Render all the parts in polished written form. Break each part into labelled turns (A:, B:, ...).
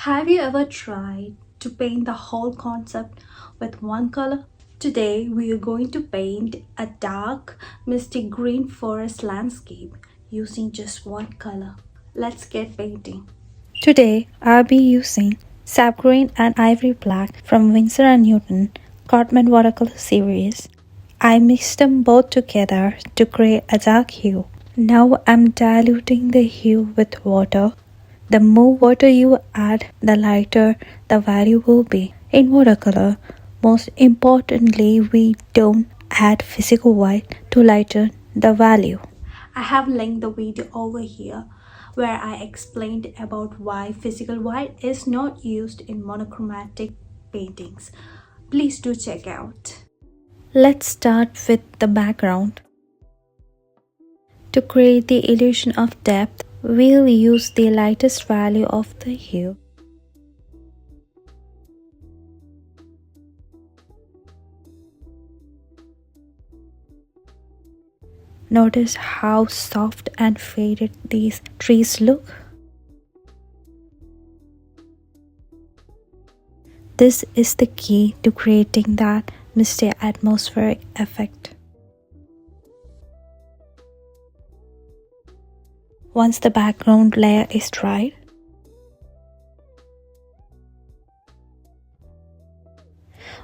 A: Have you ever tried to paint the whole concept with one color? Today we are going to paint a dark, misty green forest landscape using just one color. Let's get painting. Today I'll be using sap green and ivory black from Winsor and Newton Cartman watercolor series. I mixed them both together to create a dark hue. Now I'm diluting the hue with water. The more water you add, the lighter the value will be. In watercolor, most importantly, we don't add physical white to lighten the value. I have linked the video over here where I explained about why physical white is not used in monochromatic paintings. Please do check out. Let's start with the background. To create the illusion of depth, we'll use the lightest value of the hue. Notice how soft and faded these trees look. This is the key to creating that misty atmospheric effect. Once the background layer is dried,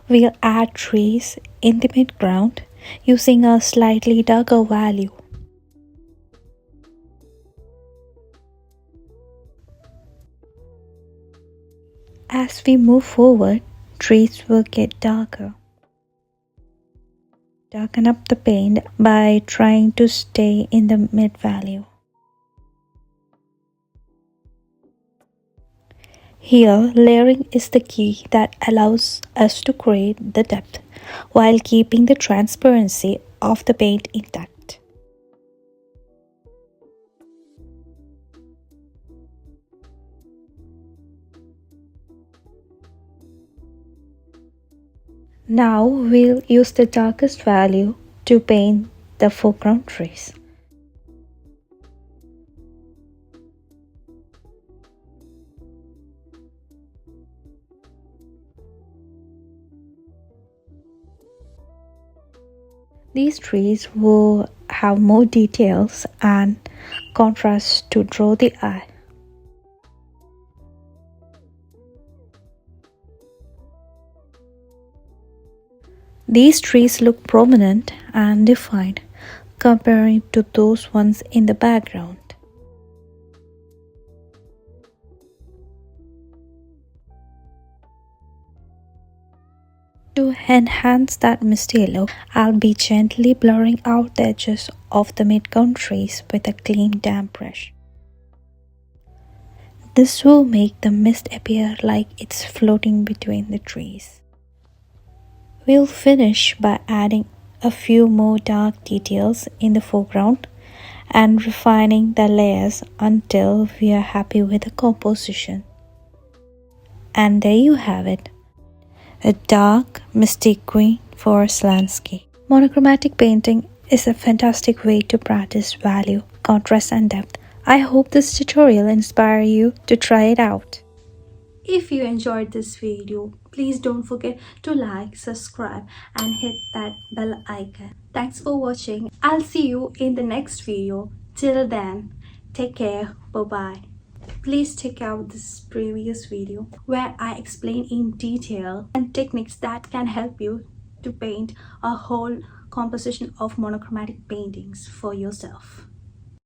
A: we'll add trees in the midground using a slightly darker value. As we move forward, trees will get darker. Darken up the paint by trying to stay in the mid value. Here, layering is the key that allows us to create the depth while keeping the transparency of the paint intact. Now we'll use the darkest value to paint the foreground trees. These trees will have more details and contrast to draw the eye. These trees look prominent and defined comparing to those ones in the background. To enhance that misty look, I'll be gently blurring out the edges of the midground trees with a clean damp brush. This will make the mist appear like it's floating between the trees. We'll finish by adding a few more dark details in the foreground and refining the layers until we are happy with the composition. And there you have it. A dark, misty green forest landscape. Monochromatic painting is a fantastic way to practice value, contrast and depth. I hope this tutorial inspires you to try it out. If you enjoyed this video, please don't forget to like, subscribe and hit that bell icon. Thanks for watching. I'll see you in the next video. Till then, take care. Bye-bye. Please check out this previous video where I explain in detail and techniques that can help you to paint a whole composition of monochromatic paintings for yourself.